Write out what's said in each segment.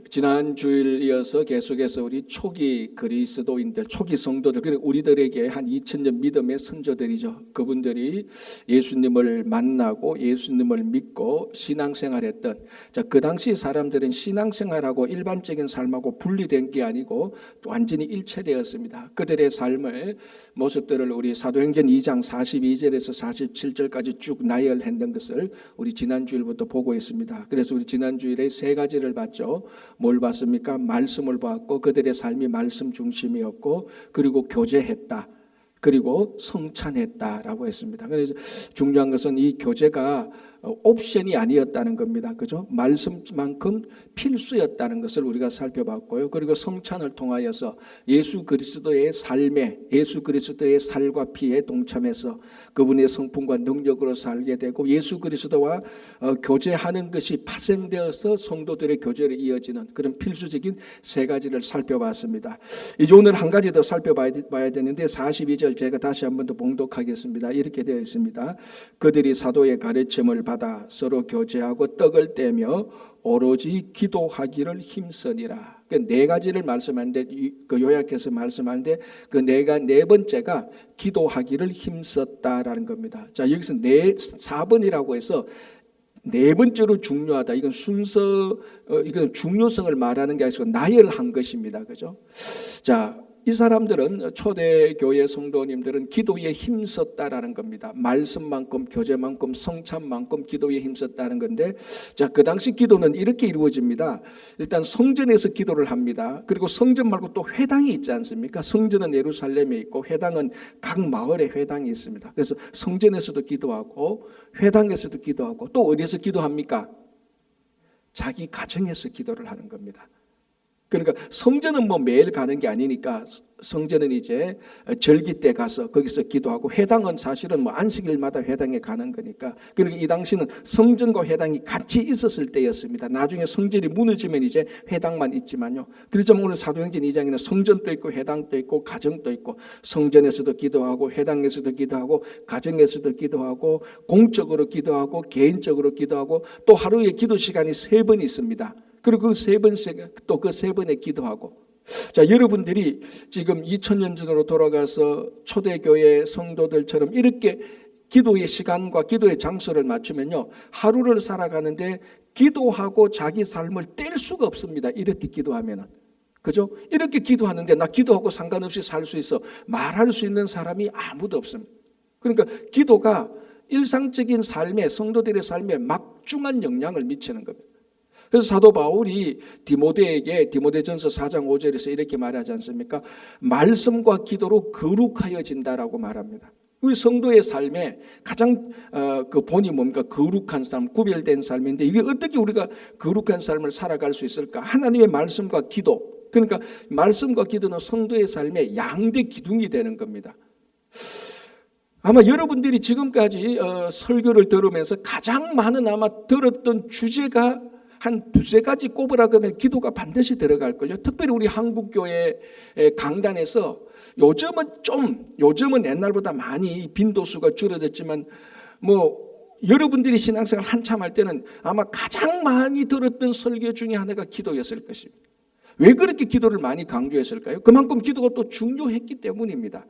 지난 주일 이어서 계속해서 우리 초기 그리스도인들, 초기 성도들, 그리고 우리들에게 한 2000년 믿음의 선조들이죠. 그분들이 예수님을 만나고 예수님을 믿고 신앙생활했던, 그 당시 사람들은 신앙생활하고 일반적인 삶하고 분리된 게 아니고 또 완전히 일체되었습니다. 그들의 삶의 모습들을 우리 사도행전 2장 42절에서 47절까지 쭉 나열했는 것을 우리 지난 주일부터 보고 있습니다. 그래서 우리 지난 주일에 세 가지를 봤죠. 뭘 봤습니까? 말씀을 봤고 그들의 삶이 말씀 중심이었고, 그리고 교제했다, 그리고 성찬했다라고 했습니다. 그래서 중요한 것은 이 교제가 옵션이 아니었다는 겁니다. 그죠? 말씀만큼 필수였다는 것을 우리가 살펴봤고요. 그리고 성찬을 통하여서 예수 그리스도의 삶에, 예수 그리스도의 살과 피에 동참해서 그분의 성품과 능력으로 살게 되고, 예수 그리스도와 교제하는 것이 파생되어서 성도들의 교제로 이어지는 그런 필수적인 세 가지를 살펴봤습니다. 이제 오늘 한 가지 더 살펴봐야 되는데, 42절 제가 다시 한 번 더 봉독하겠습니다. 이렇게 되어 있습니다. 그들이 사도의 가르침을 받아 서로 교제하고 떡을 떼며 오로지 기도하기를 힘쓰니라. 네 가지를 말씀하는데, 그 요약해서 말씀하는데, 그 네 번째가 기도하기를 힘썼다라는 겁니다. 자, 여기서 4번이라고 해서 네 번째로 중요하다, 이건 순서, 이건 중요성을 말하는 게 아니고 나열한 것입니다. 그죠? 자, 이 사람들은, 초대교회 성도님들은 기도에 힘썼다라는 겁니다. 말씀만큼, 교제만큼, 성찬만큼 기도에 힘썼다는 건데, 자, 그 당시 기도는 이렇게 이루어집니다. 일단 성전에서 기도를 합니다. 그리고 성전 말고 또 회당이 있지 않습니까? 성전은 예루살렘에 있고 회당은 각 마을에 회당이 있습니다. 그래서 성전에서도 기도하고 회당에서도 기도하고, 또 어디에서 기도합니까? 자기 가정에서 기도를 하는 겁니다. 그러니까 성전은 뭐 매일 가는 게 아니니까 성전은 이제 절기 때 가서 거기서 기도하고, 회당은 사실은 뭐 안식일마다 회당에 가는 거니까. 그러니까 이 당시는 성전과 회당이 같이 있었을 때였습니다. 나중에 성전이 무너지면 이제 회당만 있지만요. 그렇지만 오늘 사도행전 2장에는 성전도 있고 회당도 있고 가정도 있고, 성전에서도 기도하고 회당에서도 기도하고 가정에서도 기도하고 공적으로 기도하고 개인적으로 기도하고, 또 하루에 기도 시간이 3번 있습니다. 그리고 그 세 번에 기도하고. 자, 여러분들이 지금 2000년 전으로 돌아가서 초대교회 성도들처럼 이렇게 기도의 시간과 기도의 장소를 맞추면요, 하루를 살아가는데 기도하고 자기 삶을 뗄 수가 없습니다. 이렇게 기도하면은. 그죠? 이렇게 기도하는데 나 기도하고 상관없이 살 수 있어, 말할 수 있는 사람이 아무도 없습니다. 그러니까 기도가 일상적인 삶에, 성도들의 삶에 막중한 영향을 미치는 겁니다. 그래서 사도 바울이 디모데에게 디모데전서 4장 5절에서 이렇게 말하지 않습니까? 말씀과 기도로 거룩하여진다라고 말합니다. 우리 성도의 삶에 가장 그 본이 뭡니까? 거룩한 삶, 구별된 삶인데, 이게 어떻게 우리가 거룩한 삶을 살아갈 수 있을까? 하나님의 말씀과 기도. 그러니까 말씀과 기도는 성도의 삶의 양대 기둥이 되는 겁니다. 아마 여러분들이 지금까지 설교를 들으면서 가장 많은 아마 들었던 주제가 한 2-3가지 꼽으라 그러면 기도가 반드시 들어갈걸요. 특별히 우리 한국교회 강단에서 요즘은 옛날보다 많이 빈도수가 줄어들었지만, 여러분들이 신앙생활 한참 할 때는 아마 가장 많이 들었던 설교 중에 하나가 기도였을 것입니다. 왜 그렇게 기도를 많이 강조했을까요? 그만큼 기도가 또 중요했기 때문입니다.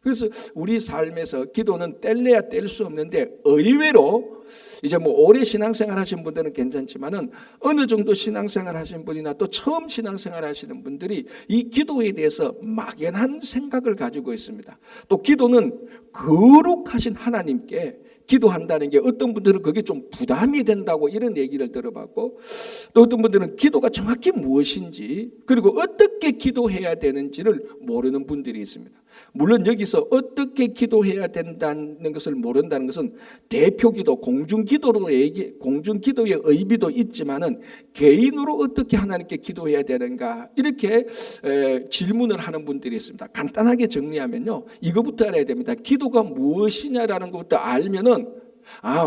그래서 우리 삶에서 기도는 뗄래야 뗄 수 없는데, 의외로 이제 오래 신앙생활 하신 분들은 괜찮지만은, 어느 정도 신앙생활 하신 분이나 또 처음 신앙생활 하시는 분들이 이 기도에 대해서 막연한 생각을 가지고 있습니다. 또 기도는 거룩하신 하나님께 기도한다는 게, 어떤 분들은 그게 좀 부담이 된다고 이런 얘기를 들어봤고, 또 어떤 분들은 기도가 정확히 무엇인지, 그리고 어떻게 기도해야 되는지를 모르는 분들이 있습니다. 물론 여기서 어떻게 기도해야 된다는 것을 모른다는 것은 대표기도, 공중기도의 의미도 있지만은, 개인으로 어떻게 하나님께 기도해야 되는가, 이렇게 질문을 하는 분들이 있습니다. 간단하게 정리하면요, 이거부터 알아야 됩니다. 기도가 무엇이냐라는 것부터 알면은,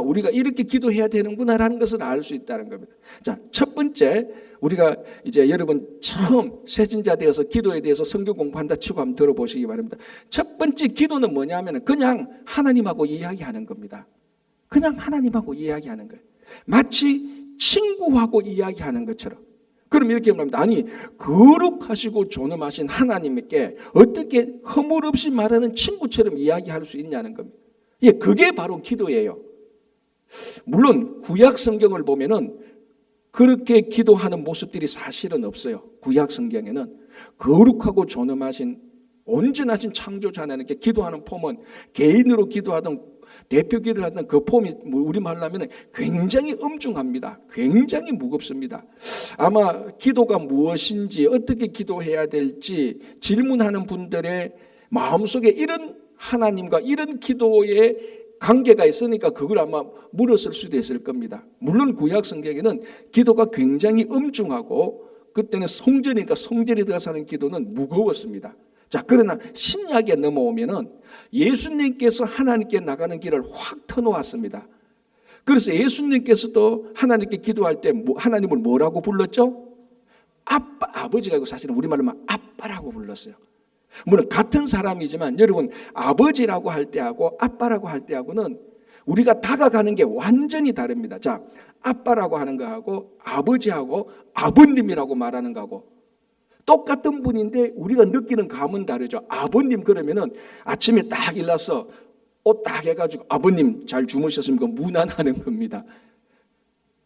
우리가 이렇게 기도해야 되는구나라는 것을 알 수 있다는 겁니다. 자, 첫 번째, 우리가 이제 여러분 처음 세진자 되어서 기도에 대해서 성경 공부한다 치고 한번 들어보시기 바랍니다. 첫 번째 기도는 뭐냐면 그냥 하나님하고 이야기하는 겁니다. 그냥 하나님하고 이야기하는 거예요. 마치 친구하고 이야기하는 것처럼. 그럼 이렇게 말합니다. 아니, 거룩하시고 존엄하신 하나님께 어떻게 허물 없이 말하는 친구처럼 이야기할 수 있냐는 겁니다. 예, 그게 바로 기도예요. 물론 구약 성경을 보면은 그렇게 기도하는 모습들이 사실은 없어요. 구약 성경에는 거룩하고 존엄하신 온전하신 창조자 하나님께 기도하는 폼은 개인으로 기도하던 대표 기도를 하던 그 폼이 우리말로 하면 굉장히 엄중합니다. 굉장히 무겁습니다. 아마 기도가 무엇인지 어떻게 기도해야 될지 질문하는 분들의 마음속에 이런 하나님과 이런 기도의 관계가 있으니까 그걸 아마 물었을 수도 있을 겁니다. 물론 구약 성경에는 기도가 굉장히 엄중하고 그때는 성전이니까 성전에 들어가서 하는 기도는 무거웠습니다. 자, 그러나 신약에 넘어오면은 예수님께서 하나님께 나가는 길을 확 터놓았습니다. 그래서 예수님께서도 하나님께 기도할 때 하나님을 뭐라고 불렀죠? 아빠, 아버지가 아니고 사실은 우리말로 하면 아빠라고 불렀어요. 물론 같은 사람이지만 여러분 아버지라고 할 때하고 아빠라고 할 때하고는 우리가 다가가는 게 완전히 다릅니다. 자, 아빠라고 하는 거하고 아버지하고 아버님이라고 말하는 거하고 똑같은 분인데 우리가 느끼는 감은 다르죠. 아버님 그러면은 아침에 딱 일어나서 옷 딱 해가지고 아버님 잘 주무셨습니까? 무난하는 겁니다.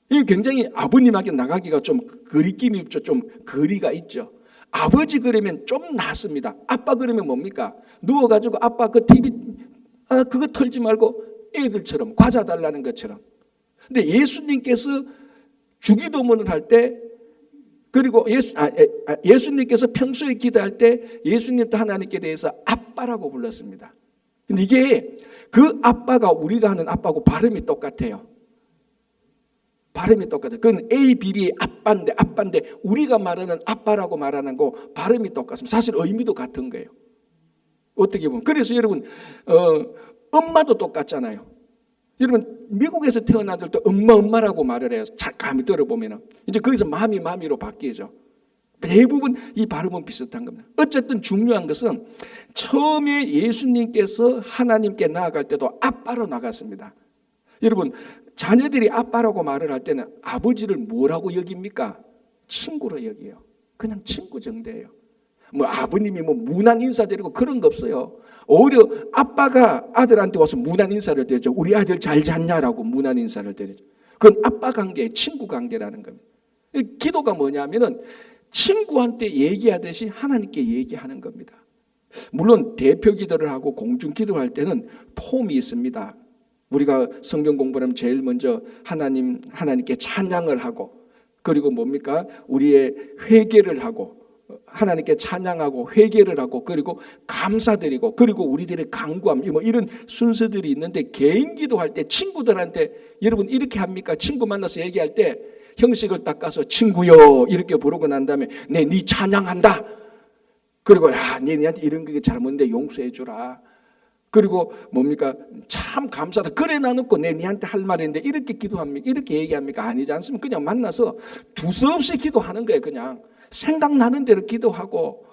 이게 굉장히 아버님에게 나가기가 좀 거리낌이 있죠. 좀 거리가 있죠. 아버지 그러면 좀 낫습니다. 아빠 그러면 뭡니까? 누워가지고 아빠 그 TV 그거 털지 말고 애들처럼 과자 달라는 것처럼. 근데 예수님께서 주기도문을 할 때 그리고 예수님께서 평소에 기도할 때 예수님도 하나님께 대해서 아빠라고 불렀습니다. 근데 이게 그 아빠가 우리가 하는 아빠하고 발음이 똑같아요. 발음이 똑같아요. 그건 ABB 아빠인데 우리가 말하는 아빠라고 말하는 거 발음이 똑같습니다. 사실 의미도 같은 거예요. 어떻게 보면. 그래서 여러분 엄마도 똑같잖아요. 여러분 미국에서 태어난 들도 엄마라고 말을 해요. 잘 감이 들어보면 이제 거기서 마미로 바뀌죠. 대부분 이 발음은 비슷한 겁니다. 어쨌든 중요한 것은 처음에 예수님께서 하나님께 나아갈 때도 아빠로 나갔습니다. 여러분 자녀들이 아빠라고 말을 할 때는 아버지를 뭐라고 여깁니까? 친구로 여겨요. 그냥 친구 정도예요. 뭐 아버님이 뭐 무난 인사드리고 그런 거 없어요. 오히려 아빠가 아들한테 와서 무난 인사를 드리죠. 우리 아들 잘 잤냐라고 무난 인사를 드리죠. 그건 아빠 관계, 친구 관계라는 겁니다. 기도가 뭐냐면은 친구한테 얘기하듯이 하나님께 얘기하는 겁니다. 물론 대표 기도를 하고 공중 기도할 때는 폼이 있습니다. 우리가 성경 공부를 하면 제일 먼저 하나님께 찬양을 하고 그리고 뭡니까? 우리의 회개를 하고 하나님께 찬양하고 회개를 하고 그리고 감사드리고 그리고 우리들의 간구함 뭐 이런 순서들이 있는데 개인 기도할 때 친구들한테 여러분 이렇게 합니까? 친구 만나서 얘기할 때 형식을 닦아서 친구요 이렇게 부르고 난 다음에 네 찬양한다. 그리고 야 니한테 이런 게 잘못인데 용서해 주라. 그리고 뭡니까? 참 감사하다. 그래 나놓고 니한테 할 말인데 이렇게 기도합니까? 이렇게 얘기합니까? 아니지 않습니까? 그냥 만나서 두서없이 기도하는 거예요. 그냥 생각나는 대로 기도하고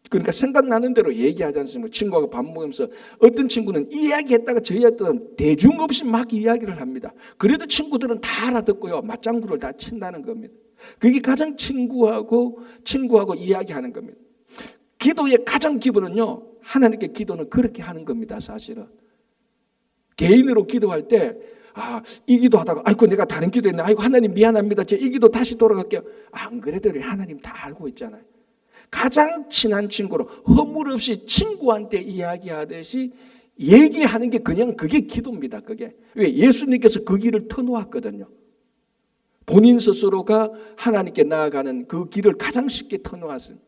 그러니까 생각나는 대로 얘기하지 않습니까? 친구하고 밥 먹으면서 어떤 친구는 이야기했다가 저희한테 대중 없이 막 이야기를 합니다. 그래도 친구들은 다 알아듣고요. 맞장구를 다 친다는 겁니다. 그게 가장 친구하고 이야기하는 겁니다. 기도의 가장 기본은요. 하나님께 기도는 그렇게 하는 겁니다. 사실은. 개인으로 기도할 때 이 기도하다가 아이고 내가 다른 기도했네. 아이고 하나님 미안합니다. 제 이 기도 다시 돌아갈게요. 안 그래도 하나님 다 알고 있잖아요. 가장 친한 친구로 허물 없이 친구한테 이야기하듯이 얘기하는 게 그냥 그게 기도입니다. 그게. 왜? 예수님께서 그 길을 터놓았거든요. 본인 스스로가 하나님께 나아가는 그 길을 가장 쉽게 터놓았습니다.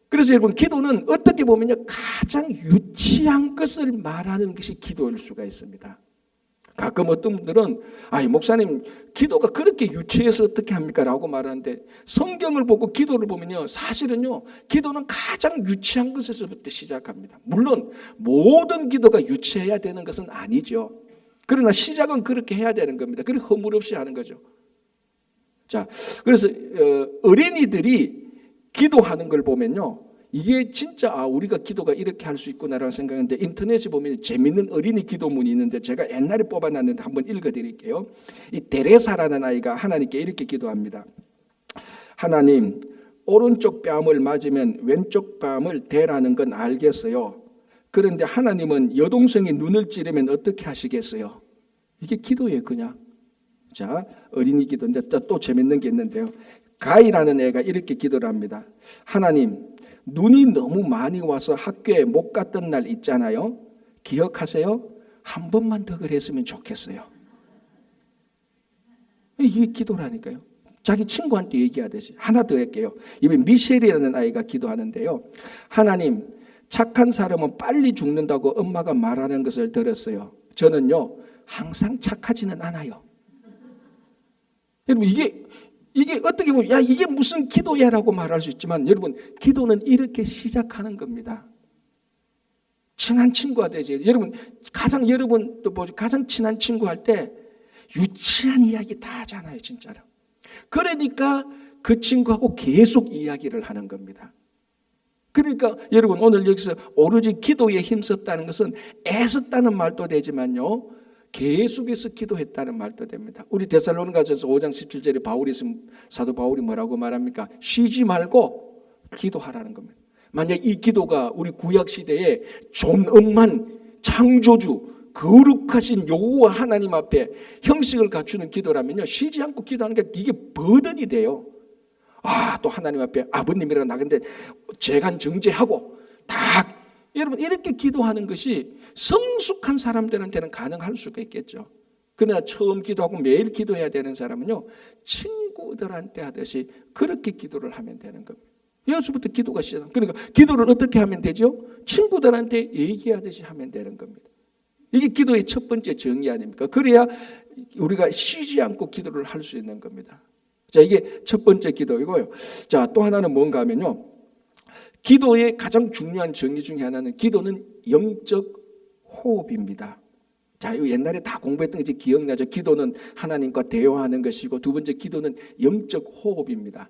그래서 여러분 기도는 어떻게 보면요 가장 유치한 것을 말하는 것이 기도일 수가 있습니다. 가끔 어떤 분들은 목사님 기도가 그렇게 유치해서 어떻게 합니까? 라고 말하는데 성경을 보고 기도를 보면요 사실은요 기도는 가장 유치한 것에서부터 시작합니다. 물론 모든 기도가 유치해야 되는 것은 아니죠. 그러나 시작은 그렇게 해야 되는 겁니다. 그리고 허물 없이 하는 거죠. 자, 그래서 어린이들이 기도하는 걸 보면요 이게 진짜 우리가 기도가 이렇게 할 수 있구나라고 생각했는데 인터넷에 보면 재밌는 어린이 기도문이 있는데 제가 옛날에 뽑아놨는데 한번 읽어드릴게요. 이 데레사라는 아이가 하나님께 이렇게 기도합니다. 하나님, 오른쪽 뺨을 맞으면 왼쪽 뺨을 대라는 건 알겠어요. 그런데 하나님은 여동생이 눈을 찌르면 어떻게 하시겠어요? 이게 기도예요, 그냥. 자, 어린이 기도인데 또 재밌는 게 있는데요. 가이라는 애가 이렇게 기도를 합니다. 하나님, 눈이 너무 많이 와서 학교에 못 갔던 날 있잖아요. 기억하세요? 한 번만 더 그랬으면 좋겠어요. 이게 기도라니까요. 자기 친구한테 얘기하듯이. 하나 더 할게요. 이번 미셸이라는 아이가 기도하는데요. 하나님, 착한 사람은 빨리 죽는다고 엄마가 말하는 것을 들었어요. 저는요, 항상 착하지는 않아요. 여러분, 이게 어떻게 보면 이게 무슨 기도야라고 말할 수 있지만 여러분, 기도는 이렇게 시작하는 겁니다. 친한 친구가 되지. 여러분 가장 친한 친구 할 때 유치한 이야기 다 하잖아요, 진짜로. 그러니까 그 친구하고 계속 이야기를 하는 겁니다. 그러니까 여러분, 오늘 여기서 오로지 기도에 힘썼다는 것은 애썼다는 말도 되지만요, 계속해서 기도했다는 말도 됩니다. 우리 데살로니가전서 5장 17절에 사도 바울이 뭐라고 말합니까? 쉬지 말고 기도하라는 겁니다. 만약 이 기도가 우리 구약 시대에 존엄한 창조주 거룩하신 여호와 하나님 앞에 형식을 갖추는 기도라면요, 쉬지 않고 기도하는 게 이게 버든이 돼요. 또 하나님 앞에 아버님이랑 나근데 재간 정죄하고 다, 여러분, 이렇게 기도하는 것이 성숙한 사람들한테는 가능할 수가 있겠죠. 그러나 처음 기도하고 매일 기도해야 되는 사람은요, 친구들한테 하듯이 그렇게 기도를 하면 되는 겁니다. 여기서부터 기도가 시작합니다. 그러니까 기도를 어떻게 하면 되죠? 친구들한테 얘기하듯이 하면 되는 겁니다. 이게 기도의 첫 번째 정의 아닙니까? 그래야 우리가 쉬지 않고 기도를 할 수 있는 겁니다. 자, 이게 첫 번째 기도이고요. 자, 또 하나는 뭔가 하면요, 기도의 가장 중요한 정의 중에 하나는 기도는 영적 호흡입니다. 자, 이거 옛날에 다 공부했던 게 기억나죠? 기도는 하나님과 대화하는 것이고, 두 번째 기도는 영적 호흡입니다.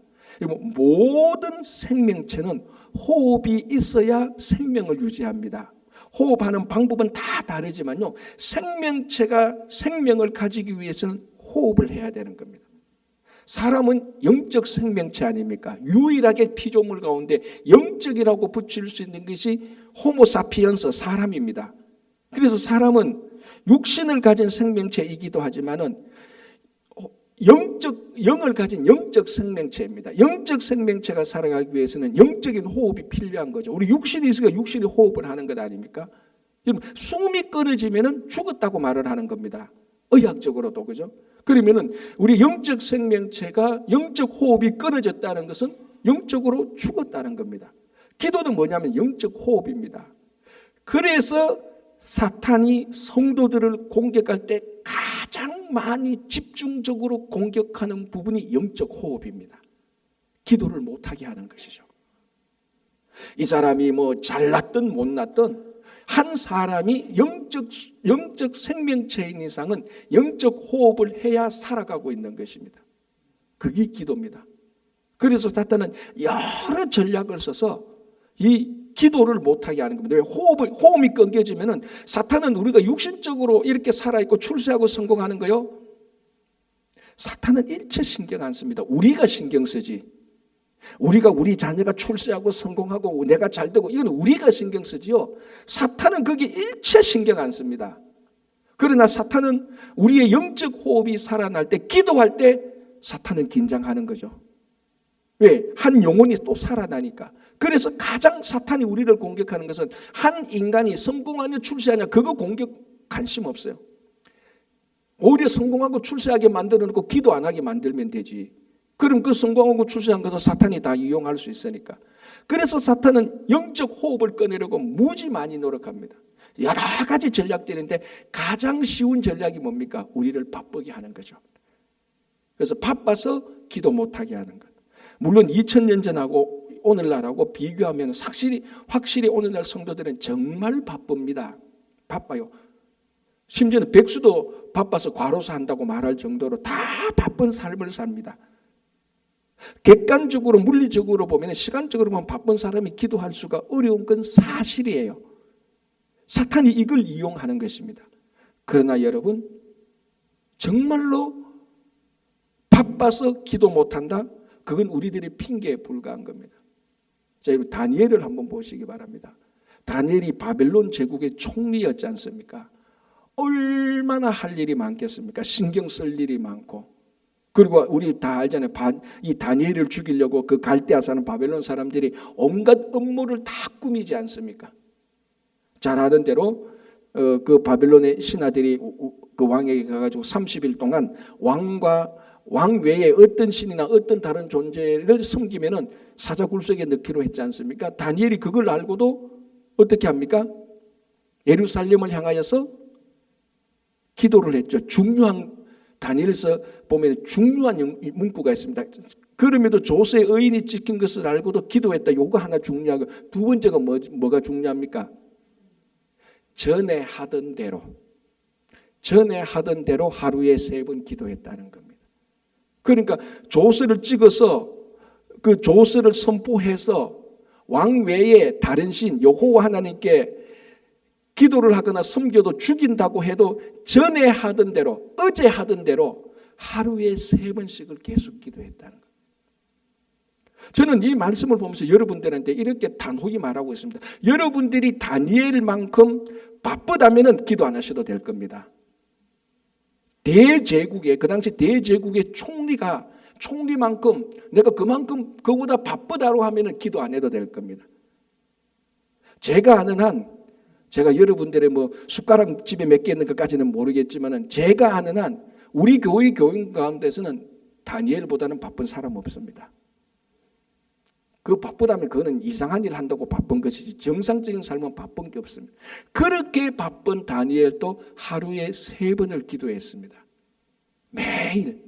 모든 생명체는 호흡이 있어야 생명을 유지합니다. 호흡하는 방법은 다 다르지만요, 생명체가 생명을 가지기 위해서는 호흡을 해야 되는 겁니다. 사람은 영적 생명체 아닙니까? 유일하게 피조물 가운데 영적이라고 붙일 수 있는 것이 호모사피엔스, 사람입니다. 그래서 사람은 육신을 가진 생명체이기도 하지만은 영을 가진 영적 생명체입니다. 영적 생명체가 살아가기 위해서는 영적인 호흡이 필요한 거죠. 우리 육신이 있으니까 육신이 호흡을 하는 것 아닙니까? 숨이 끊어지면은 죽었다고 말을 하는 겁니다. 의학적으로도, 그죠? 그러면은 우리 영적 생명체가 영적 호흡이 끊어졌다는 것은 영적으로 죽었다는 겁니다. 기도는 뭐냐면 영적 호흡입니다. 그래서 사탄이 성도들을 공격할 때 가장 많이 집중적으로 공격하는 부분이 영적 호흡입니다. 기도를 못하게 하는 것이죠. 이 사람이 잘났든 못났든 한 사람이 영적 생명체인 이상은 영적 호흡을 해야 살아가고 있는 것입니다. 그게 기도입니다. 그래서 사탄은 여러 전략을 써서 이 기도를 못하게 하는 겁니다. 왜? 호흡이 끊겨지면은 사탄은 우리가 육신적으로 이렇게 살아있고 출세하고 성공하는 거요, 사탄은 일체 신경 안 씁니다. 우리가 신경 쓰지. 우리 자녀가 출세하고 성공하고 내가 잘 되고 이건 우리가 신경 쓰지요. 사탄은 거기 일체 신경 안 씁니다. 그러나 사탄은 우리의 영적 호흡이 살아날 때, 기도할 때 사탄은 긴장하는 거죠. 왜? 한 영혼이 또 살아나니까. 그래서 가장 사탄이 우리를 공격하는 것은 한 인간이 성공하냐 출세하냐 그거 공격 관심 없어요. 오히려 성공하고 출세하게 만들어 놓고 기도 안 하게 만들면 되지. 그럼 그 성공하고 출세한 것은 사탄이 다 이용할 수 있으니까. 그래서 사탄은 영적 호흡을 꺼내려고 무지 많이 노력합니다. 여러 가지 전략들인데 가장 쉬운 전략이 뭡니까? 우리를 바쁘게 하는 거죠. 그래서 바빠서 기도 못하게 하는 것. 물론 2000년 전하고 오늘날하고 비교하면 확실히 오늘날 성도들은 정말 바쁩니다. 바빠요. 심지어는 백수도 바빠서 과로사 한다고 말할 정도로 다 바쁜 삶을 삽니다. 객관적으로 물리적으로 보면 시간적으로 보면 바쁜 사람이 기도할 수가 어려운 건 사실이에요. 사탄이 이걸 이용하는 것입니다. 그러나 여러분 정말로 바빠서 기도 못한다? 그건 우리들의 핑계에 불과한 겁니다. 자, 여러분 다니엘을 한번 보시기 바랍니다. 다니엘이 바벨론 제국의 총리였지 않습니까? 얼마나 할 일이 많겠습니까? 신경 쓸 일이 많고. 그리고 우리 다 알잖아요. 이 다니엘을 죽이려고 그 갈대아 사는 바벨론 사람들이 온갖 음모를 다 꾸미지 않습니까? 잘 아는 대로 그 바벨론의 신하들이 그 왕에게 가가지고 30일 동안 왕 외에 어떤 신이나 어떤 다른 존재를 섬기면은 사자굴속에 넣기로 했지 않습니까? 다니엘이 그걸 알고도 어떻게 합니까? 예루살렘을 향하여서 기도를 했죠. 다니엘에서 보면 중요한 문구가 있습니다. 그럼에도 조세의 의인이 찍힌 것을 알고도 기도했다. 요거 하나 중요하고, 두 번째가 뭐가 중요합니까? 전에 하던 대로 하루에 3번 기도했다는 겁니다. 그러니까 조서를 찍어서 그 조서를 선포해서 왕 외에 다른 신 여호와 하나님께 기도를 하거나 섬겨도 죽인다고 해도 전에 하던 대로, 어제 하던 대로 하루에 3번씩을 계속 기도했다는 거예요. 저는 이 말씀을 보면서 여러분들한테 이렇게 단호히 말하고 있습니다. 여러분들이 다니엘만큼 바쁘다면 기도 안 하셔도 될 겁니다. 그 당시 대제국의 총리만큼 내가 그만큼 그보다 바쁘다고 하면 기도 안 해도 될 겁니다. 제가 아는 한, 제가 여러분들의 숟가락 집에 몇 개 있는 것까지는 모르겠지만 제가 아는 한 우리 교회 교인 가운데서는 다니엘보다는 바쁜 사람 없습니다. 그 바쁘다면 그거는 이상한 일 한다고 바쁜 것이지 정상적인 삶은 바쁜 게 없습니다. 그렇게 바쁜 다니엘도 하루에 3번을 기도했습니다. 매일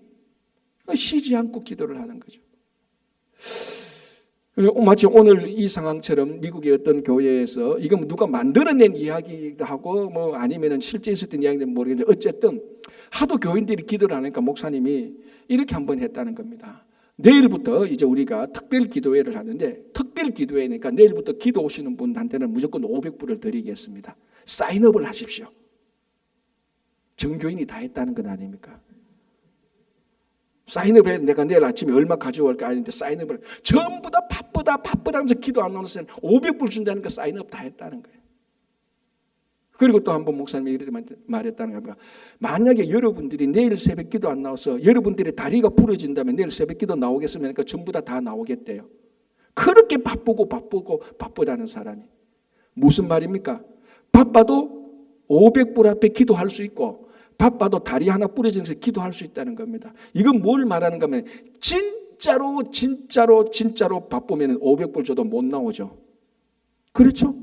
쉬지 않고 기도를 하는 거죠. 마치 오늘 이 상황처럼 미국의 어떤 교회에서 이건 누가 만들어낸 이야기도 하고 아니면 실제 있었던 이야기인지 모르겠는데 어쨌든 하도 교인들이 기도를 하니까 목사님이 이렇게 한번 했다는 겁니다. 내일부터 이제 우리가 특별 기도회를 하는데 특별 기도회니까 내일부터 기도 오시는 분한테는 무조건 500불을 드리겠습니다. 사인업을 하십시오. 전교인이 다 했다는 건 아닙니까? 사인업을 해도 내가 내일 아침에 얼마 가져올까 아닌데 사인업을 전부 다 바쁘다 하면서 기도 안 나오는 사람 500불 준다니까 사인업 다 했다는 거예요. 그리고 또 한 번 목사님이 이렇게 말했다는 겁니다. 만약에 여러분들이 내일 새벽 기도 안 나와서 여러분들의 다리가 부러진다면 내일 새벽 기도 나오겠으면 그러니까 전부 다 나오겠대요. 그렇게 바쁘다는 사람이 무슨 말입니까? 바빠도 500불 앞에 기도할 수 있고 바빠도 다리 하나 부러지면서 기도할 수 있다는 겁니다. 이건 뭘 말하는가 하면 진짜로 바쁘면 500불 줘도 못 나오죠. 그렇죠?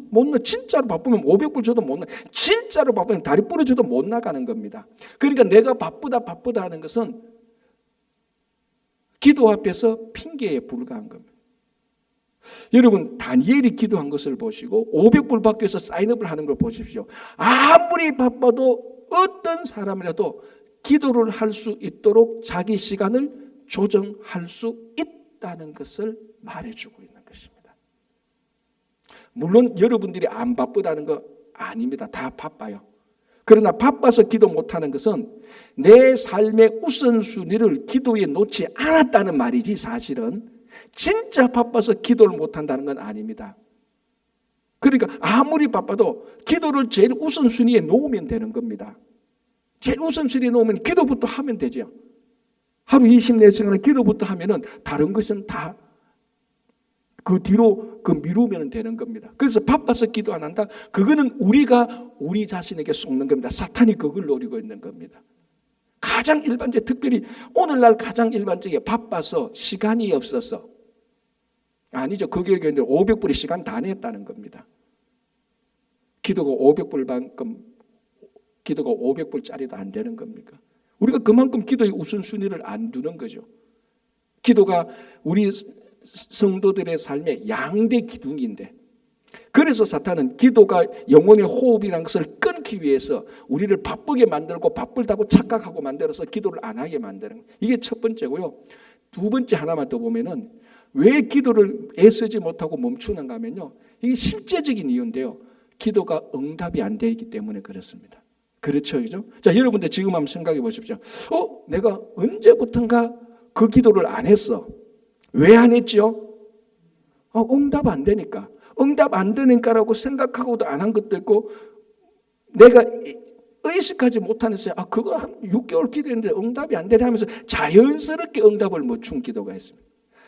진짜로 바쁘면 500불 줘도 못 나. 진짜로 바쁘면 다리 부러져도 못 나가는 겁니다. 그러니까 내가 바쁘다 하는 것은 기도 앞에서 핑계에 불과한 겁니다. 여러분 다니엘이 기도한 것을 보시고 500불 받기 위해서 사인업을 하는 걸 보십시오. 아무리 바빠도 어떤 사람이라도 기도를 할 수 있도록 자기 시간을 조정할 수 있다는 것을 말해주고 있는 것입니다. 물론 여러분들이 안 바쁘다는 거 아닙니다. 다 바빠요. 그러나 바빠서 기도 못하는 것은 내 삶의 우선순위를 기도에 놓지 않았다는 말이지 사실은 진짜 바빠서 기도를 못한다는 건 아닙니다. 그러니까 아무리 바빠도 기도를 제일 우선순위에 놓으면 되는 겁니다. 제일 우선순위에 놓으면 기도부터 하면 되죠. 하루 24시간 기도부터 하면은 다른 것은 다 그 뒤로 미루면 되는 겁니다. 그래서 바빠서 기도 안 한다? 그거는 우리가 우리 자신에게 속는 겁니다. 사탄이 그걸 노리고 있는 겁니다. 가장 일반적, 특별히 오늘날 가장 일반적이에요. 바빠서 시간이 없어서. 아니죠. 그 교육에 500불이 시간 다 냈다는 겁니다. 기도가 500불짜리도 안 되는 겁니까? 우리가 그만큼 기도의 우선순위를 안 두는 거죠. 기도가 우리 성도들의 삶의 양대 기둥인데 그래서 사탄은 기도가 영혼의 호흡이라는 것을 끊기 위해서 우리를 바쁘게 만들고 바쁘다고 착각하고 만들어서 기도를 안 하게 만드는 거예요. 이게 첫 번째고요. 두 번째 하나만 더 보면은 왜 기도를 애쓰지 못하고 멈추는가 하면요, 이게 실제적인 이유인데요, 기도가 응답이 안 되기 때문에 그렇습니다. 그렇죠, 그죠? 자, 여러분들 지금 한번 생각해 보십시오. 내가 언제부턴가 그 기도를 안 했어. 왜 안 했죠? 응답 안 되니까. 응답 안 되니까라고 생각하고도 안 한 것도 있고, 내가 의식하지 못하는 새, 그거 한 6개월 기도했는데 응답이 안 되네 하면서 자연스럽게 응답을 못 준 기도가 있습니다.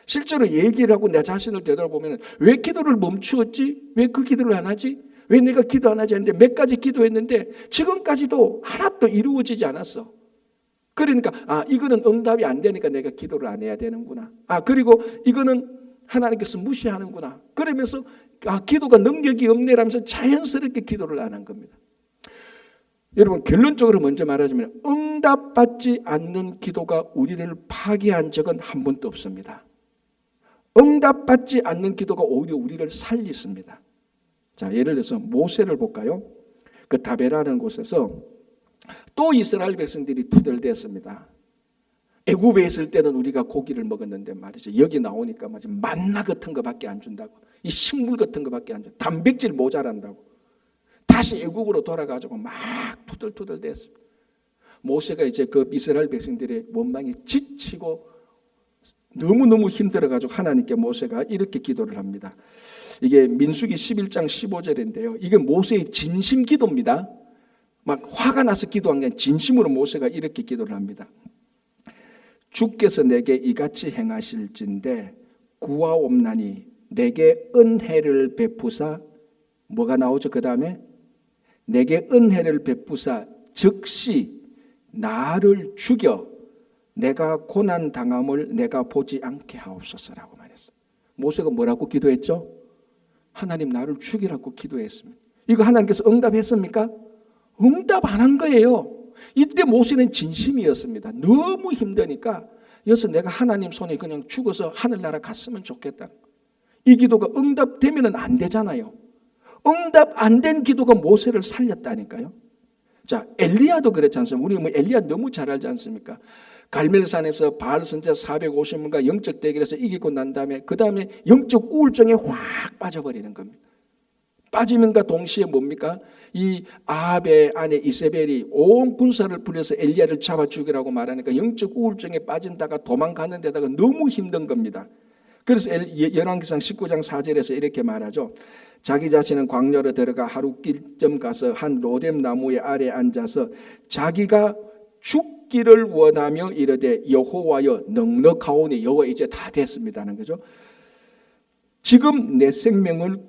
실제로 얘기를 하고 내 자신을 되돌아보면 왜 기도를 멈추었지? 왜 그 기도를 안 하지? 왜 내가 기도 안 하지? 했는데 몇 가지 기도했는데 지금까지도 하나도 이루어지지 않았어. 그러니까 이거는 응답이 안 되니까 내가 기도를 안 해야 되는구나. 그리고 이거는 하나님께서 무시하는구나. 그러면서 기도가 능력이 없네라면서 자연스럽게 기도를 안 한 겁니다. 여러분, 결론적으로 먼저 말하자면 응답받지 않는 기도가 우리를 파괴한 적은 한 번도 없습니다. 응답받지 않는 기도가 오히려 우리를 살리습니다. 자, 예를 들어서 모세를 볼까요? 그 다베라는 곳에서 또 이스라엘 백성들이 투덜댔습니다. 애굽에 있을 때는 우리가 고기를 먹었는데 말이죠, 여기 나오니까 만나 같은 거밖에 안 준다고, 이 식물 같은 거밖에 안 줘, 단백질 모자란다고 다시 애굽으로 돌아가지고 막 투덜투덜댔습니다. 모세가 이제 그 이스라엘 백성들의 원망이 지치고 너무너무 힘들어가지고 하나님께 모세가 이렇게 기도를 합니다. 이게 민수기 11장 15절인데요. 이게 모세의 진심 기도입니다. 막 화가 나서 기도한 게 아니라 진심으로 모세가 이렇게 기도를 합니다. 주께서 내게 이같이 행하실진대 구하옵나니 내게 은혜를 베푸사, 뭐가 나오죠? 그 다음에 내게 은혜를 베푸사 즉시 나를 죽여 내가 고난 당함을 내가 보지 않게 하옵소서라고 말했어요. 모세가 뭐라고 기도했죠? 하나님 나를 죽이라고 기도했습니다. 이거 하나님께서 응답했습니까? 응답 안 한 거예요. 이때 모세는 진심이었습니다. 너무 힘드니까 여기서 내가 하나님 손에 그냥 죽어서 하늘나라 갔으면 좋겠다. 이 기도가 응답되면 안 되잖아요. 응답 안 된 기도가 모세를 살렸다니까요. 자, 엘리야도 그렇지 않습니까? 우리 엘리야 너무 잘 알지 않습니까? 갈멜산에서 바알 선지자 450명과 영적 대결에서 이기고 난 다음에 그 다음에 영적 우울증에 확 빠져버리는 겁니다. 빠지면과 동시에 뭡니까? 이 아합의 아내 이세벨이 온 군사를 불려서 엘리야를 잡아 죽이라고 말하니까 영적 우울증에 빠진다가 도망가는 데다가 너무 힘든 겁니다. 그래서 열왕기상 19장 4절에서 이렇게 말하죠. 자기 자신은 광야로 들어가 하루 길쯤 가서 한 로뎀 나무의 아래에 앉아서 자기가 죽기를 원하며 이르되 여호와여 넉넉하오니, 여호와 이제 다 됐습니다는 거죠. 지금 내 생명을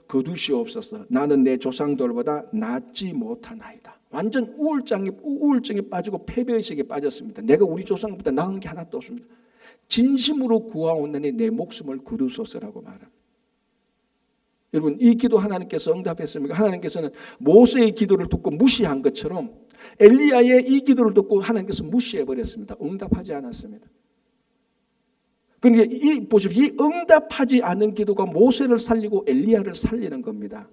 거두시옵소서. 나는 내 조상들보다 낫지 못하나이다. 완전 우울증에 빠지고 패배의식에 빠졌습니다. 내가 우리 조상보다 나은 게 하나도 없습니다. 진심으로 구하오느니 내 목숨을 거두소서라고 말합니다. 여러분, 이 기도 하나님께서 응답했습니까? 하나님께서는 모세의 기도를 듣고 무시한 것처럼 엘리야의 이 기도를 듣고 하나님께서 무시해버렸습니다. 응답하지 않았습니다. 그러니까 보십시오. 이 응답하지 않은 기도가 모세를 살리고 엘리야를 살리는 겁니다.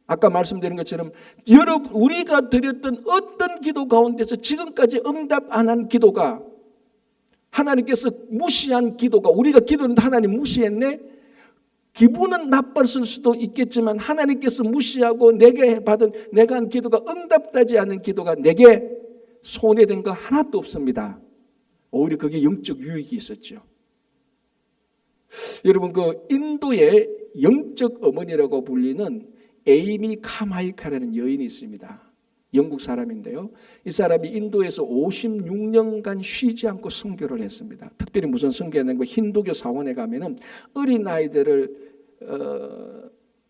아까 말씀드린 것처럼 여러분, 우리가 드렸던 어떤 기도 가운데서 지금까지 응답 안 한 기도가, 하나님께서 무시한 기도가, 우리가 기도했는데 하나님 무시했네? 기분은 나빴을 수도 있겠지만 하나님께서 무시하고 내가 한 기도가 응답되지 않은 기도가 내게 손해된 거 하나도 없습니다. 오히려 그게 영적 유익이 있었죠. 여러분, 그 인도의 영적 어머니라고 불리는 에이미 카마이카라는 여인이 있습니다. 영국 사람인데요. 이 사람이 인도에서 56년간 쉬지 않고 선교를 했습니다. 특별히 무슨 선교했냐면 힌두교 사원에 가면은 어린 아이들을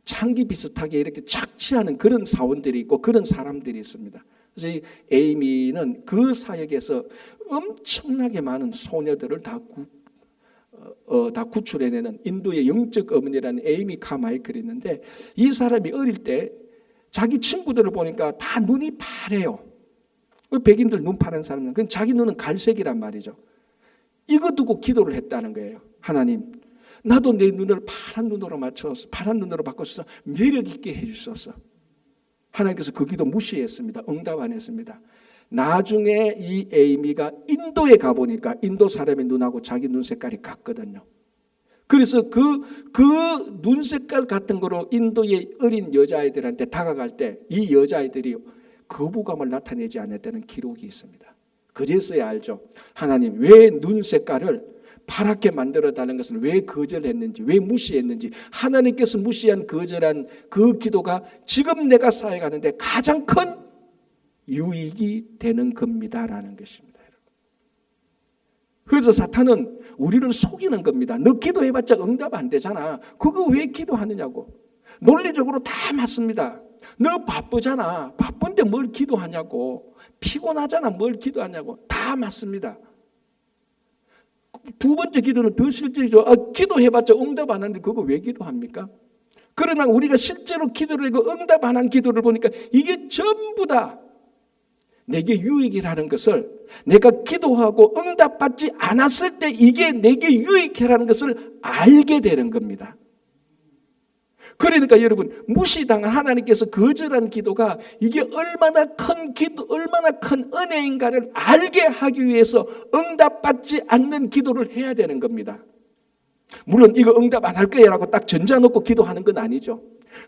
창기 비슷하게 이렇게 착취하는 그런 사원들이 있고 그런 사람들이 있습니다. 그래서 이 에이미는 그 사역에서 엄청나게 많은 소녀들을 다 구출해내는 인도의 영적 어머니라는 에이미 카마이클이 있는데, 이 사람이 어릴 때 자기 친구들을 보니까 다 눈이 파래요. 백인들 눈 파란 사람은 그건 자기 눈은 갈색이란 말이죠. 이거 두고 기도를 했다는 거예요. 하나님, 나도 내 눈을 파란 눈으로 맞춰서 파란 눈으로 바꿔서 매력 있게 해주소서. 하나님께서 그 기도 무시했습니다. 응답 안 했습니다. 나중에 이 에이미가 인도에 가보니까 인도 사람의 눈하고 자기 눈 색깔이 같거든요. 그래서 그 눈 색깔 같은 거로 인도의 어린 여자아이들한테 다가갈 때 이 여자아이들이 거부감을 나타내지 않았다는 기록이 있습니다. 그제서야 알죠. 하나님 왜 눈 색깔을 파랗게 만들어달라는 것을 왜 거절했는지, 왜 무시했는지, 하나님께서 무시한 거절한 그 기도가 지금 내가 살아가는데 가장 큰 유익이 되는 겁니다라는 것입니다. 그래서 사탄은 우리를 속이는 겁니다. 너 기도해봤자 응답 안 되잖아. 그거 왜 기도하느냐고. 논리적으로 다 맞습니다. 너 바쁘잖아. 바쁜데 뭘 기도하냐고. 피곤하잖아. 뭘 기도하냐고. 다 맞습니다. 두 번째 기도는 더 실질적이죠. 기도해봤자 응답 안 하는데 그거 왜 기도합니까? 그러나 우리가 실제로 기도를 하고 응답 안 한 기도를 보니까 이게 전부 다 내게 유익이라는 것을, 내가 기도하고 응답받지 않았을 때 이게 내게 유익이라는 것을 알게 되는 겁니다. 그러니까 여러분, 무시당한 하나님께서 거절한 기도가 이게 얼마나 큰 기도, 얼마나 큰 은혜인가를 알게 하기 위해서 응답받지 않는 기도를 해야 되는 겁니다. 물론 이거 응답 안 할 거야라고 딱 전자 놓고 기도하는 건 아니죠.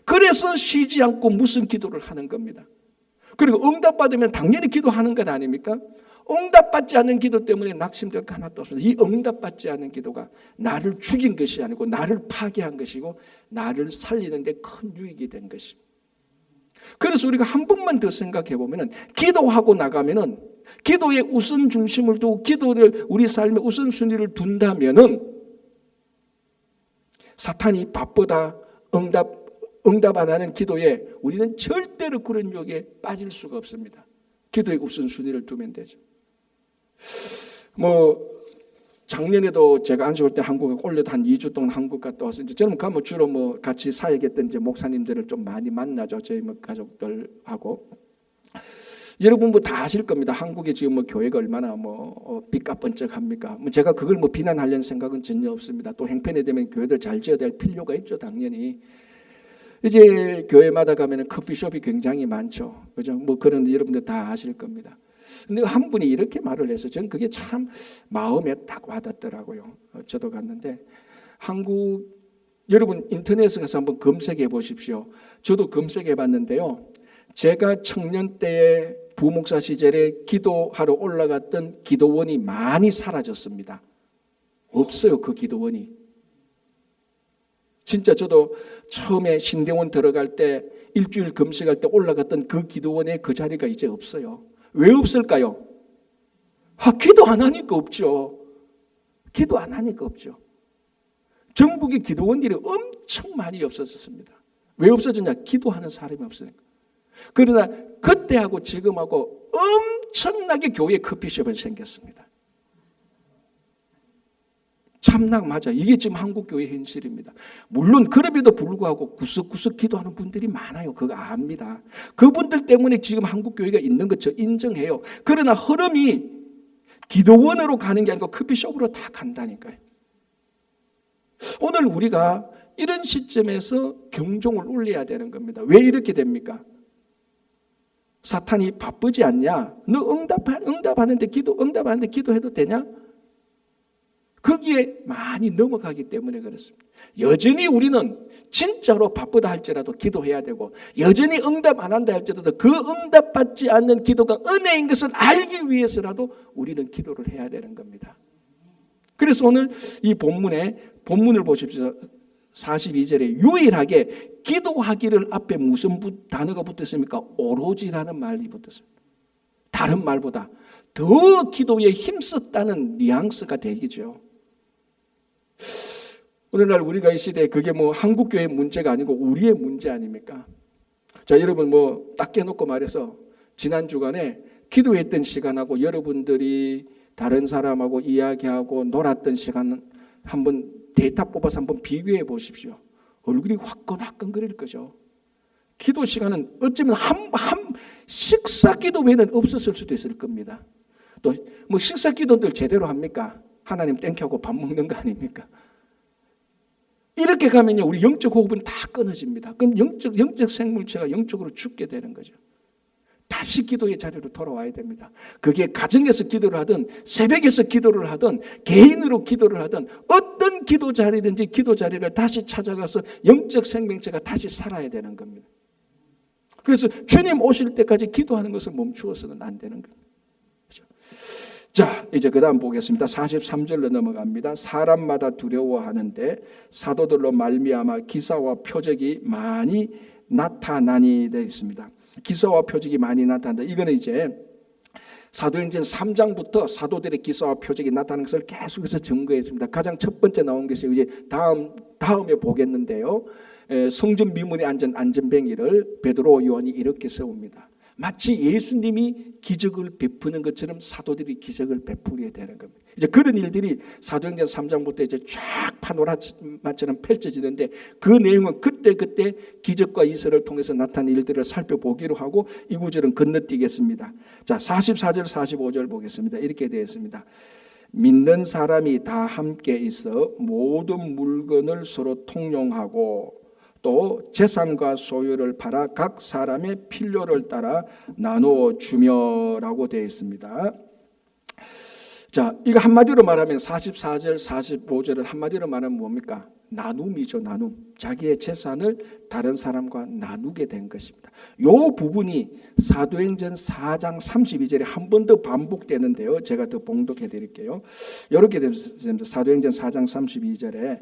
그래서 쉬지 않고 무슨 기도를 하는 겁니다. 그리고 응답받으면 당연히 기도하는 것 아닙니까? 응답받지 않는 기도 때문에 낙심될 거 하나도 없습니다. 이 응답받지 않는 기도가 나를 죽인 것이 아니고 나를 파괴한 것이고 나를 살리는 데 큰 유익이 된 것입니다. 그래서 우리가 한 번만 더 생각해 보면 기도하고 나가면은 기도에 우선 중심을 두고 기도를 우리 삶의 우선순위를 둔다면은 사탄이 바쁘다 응답 안 하는 기도에 우리는 절대로 그런 유혹에 빠질 수가 없습니다. 기도의 우선순위를 두면 되죠. 작년에도 제가 안식월 때 한국에 올해도 한 2주 동안 한국 갔다 와서 이제 저는 가면 주로 같이 사역했던 이제 목사님들을 좀 많이 만나죠. 저희 가족들하고. 여러분 다 아실 겁니다. 한국에 지금 교회가 얼마나 삐까뻔쩍합니까? 제가 그걸 비난하려는 생각은 전혀 없습니다. 또 형편이 되면 교회들 잘 지어야 될 필요가 있죠, 당연히. 이제 교회마다 가면은 커피숍이 굉장히 많죠. 그죠? 그런 여러분들 다 아실 겁니다. 근데 한 분이 이렇게 말을 해서 저는 그게 참 마음에 딱 와닿더라고요. 저도 갔는데 여러분 인터넷에 가서 한번 검색해 보십시오. 저도 검색해 봤는데요. 제가 청년 때에 부목사 시절에 기도하러 올라갔던 기도원이 많이 사라졌습니다. 없어요, 그 기도원이. 진짜 저도 처음에 신대원 들어갈 때 일주일 금식할 때 올라갔던 그 기도원의 그 자리가 이제 없어요. 왜 없을까요? 기도 안 하니까 없죠. 기도 안 하니까 없죠. 전국의 기도원들이 엄청 많이 없어졌습니다. 왜 없어졌냐? 기도하는 사람이 없으니까. 그러나 그때하고 지금하고 엄청나게 교회 커피숍이 생겼습니다. 참나 맞아. 이게 지금 한국 교회 현실입니다. 물론 그럼에도 불구하고 구석구석 기도하는 분들이 많아요. 그거 압니다. 그분들 때문에 지금 한국 교회가 있는 것 저 인정해요. 그러나 흐름이 기도원으로 가는 게 아니고 커피숍으로 다 간다니까요. 오늘 우리가 이런 시점에서 경종을 울려야 되는 겁니다. 왜 이렇게 됩니까? 사탄이 바쁘지 않냐? 너 응답하는데 기도해도 되냐? 거기에 많이 넘어가기 때문에 그렇습니다. 여전히 우리는 진짜로 바쁘다 할지라도 기도해야 되고 여전히 응답 안 한다 할지라도 그 응답받지 않는 기도가 은혜인 것을 알기 위해서라도 우리는 기도를 해야 되는 겁니다. 그래서 오늘 이 본문을 보십시오. 42절에 유일하게 기도하기를 앞에 무슨 단어가 붙었습니까? 오로지라는 말이 붙었습니다. 다른 말보다 더 기도에 힘썼다는 뉘앙스가 되겠죠. 오늘날 우리가 이 시대에 그게 한국교회의 문제가 아니고 우리의 문제 아닙니까? 자, 여러분 딱 깨놓고 말해서 지난 주간에 기도했던 시간하고 여러분들이 다른 사람하고 이야기하고 놀았던 시간 한번 데이터 뽑아서 한번 비교해 보십시오. 얼굴이 화끈화끈거릴 거죠. 기도 시간은 어쩌면 한 식사 기도 외에는 없었을 수도 있을 겁니다. 또 식사 기도들 제대로 합니까? 하나님 땡큐하고 밥 먹는 거 아닙니까? 이렇게 가면요 우리 영적 호흡은 다 끊어집니다. 그럼 영적 생물체가 영적으로 죽게 되는 거죠. 다 다시 기도의 자리로 돌아와야 됩니다. 그게 가정에서 기도를 하든 새벽에서 기도를 하든 개인으로 기도를 하든 어떤 기도 자리든지 기도 자리를 다시 찾아가서 영적 생명체가 다시 살아야 되는 겁니다. 그래서 주님 오실 때까지 기도하는 것을 멈추어서는 안 되는 겁니다. 그렇죠? 자, 이제 그 다음 보겠습니다. 43절로 넘어갑니다. 사람마다 두려워하는데 사도들로 말미암아 기사와 표적이 많이 나타나니 되어 있습니다. 기사와 표적이 많이 나타난다. 이거는 이제 사도행전 3장부터 사도들의 기사와 표적이 나타나는 것을 계속해서 증거했습니다. 가장 첫 번째 나온 것이 이제 다음에 보겠는데요. 성전 미문에 앉은 안전뱅이를 베드로 요한이 이렇게 세웁니다. 마치 예수님이 기적을 베푸는 것처럼 사도들이 기적을 베푸게 되는 겁니다. 이제 그런 일들이 사도행전 3장부터 이제 쫙 파노라마처럼 펼쳐지는데 그 내용은 그때 기적과 이설을 통해서 나타난 일들을 살펴보기로 하고 이 구절은 건너뛰겠습니다. 자, 44절 45절 보겠습니다. 이렇게 되어 있습니다. 믿는 사람이 다 함께 있어 모든 물건을 서로 통용하고 또 재산과 소유를 팔아 각 사람의 필요를 따라 나누어 주며라고 되어 있습니다. 자, 이거 한마디로 말하면 44절, 45절을 한마디로 말하면 뭡니까? 나눔이죠, 나눔. 자기의 재산을 다른 사람과 나누게 된 것입니다. 이 부분이 사도행전 4장 32절에 한 번 더 반복되는데요. 제가 더 봉독해 드릴게요. 이렇게 됩니다. 사도행전 4장 32절에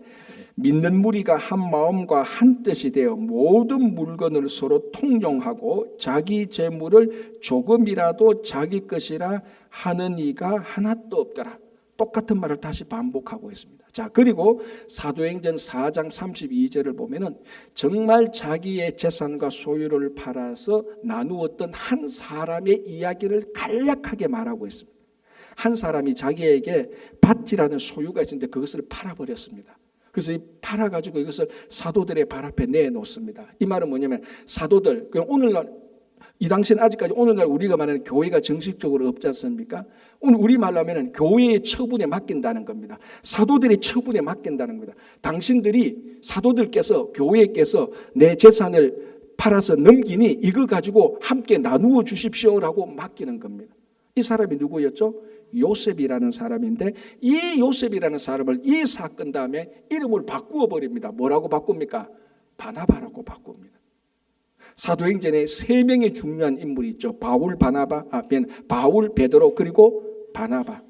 믿는 무리가 한 마음과 한 뜻이 되어 모든 물건을 서로 통용하고 자기 재물을 조금이라도 자기 것이라 하는 이가 하나도 없더라. 똑같은 말을 다시 반복하고 있습니다. 자, 그리고 사도행전 4장 32절을 보면은 정말 자기의 재산과 소유를 팔아서 나누었던 한 사람의 이야기를 간략하게 말하고 있습니다. 한 사람이 자기에게 밭이라는 소유가 있는데 그것을 팔아버렸습니다. 그래서 팔아가지고 이것을 사도들의 발 앞에 내놓습니다. 이 말은 뭐냐면 사도들, 오늘날 이 당시는 아직까지 오늘날 우리가 말하는 교회가 정식적으로 없지 않습니까? 오늘 우리 말로 하면 교회의 처분에 맡긴다는 겁니다. 사도들의 처분에 맡긴다는 겁니다. 당신들이 사도들께서 교회께서 내 재산을 팔아서 넘기니 이거 가지고 함께 나누어 주십시오라고 맡기는 겁니다. 이 사람이 누구였죠? 요셉이라는 사람인데 이 요셉이라는 사람을 이 사건 다음에 이름을 바꾸어 버립니다. 뭐라고 바꿉니까? 바나바라고 바꿉니다. 사도행전에 세 명의 중요한 인물이 있죠. 바울, 베드로 그리고 바나바.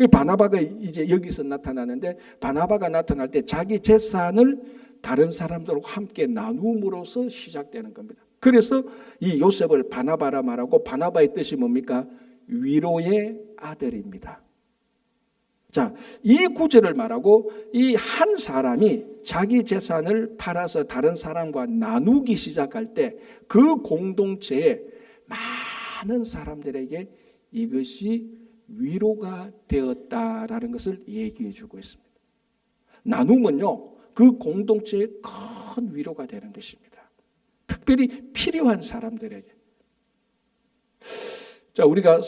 이 바나바가 이제 여기서 나타나는데 바나바가 나타날 때 자기 재산을 다른 사람들과 함께 나눔으로써 시작되는 겁니다. 그래서 이 요셉을 바나바라 말하고 바나바의 뜻이 뭡니까? 위로의 아들입니다. 자, 이 구절을 말하고 이 한 사람이 자기 재산을 팔아서 다른 사람과 나누기 시작할 때 그 공동체에 많은 사람들에게 이것이 위로가 되었다라는 것을 얘기해 주고 있습니다. 나눔은요, 그 공동체에 큰 위로가 되는 것입니다. 특별히 필요한 사람들에게. 자, 우리가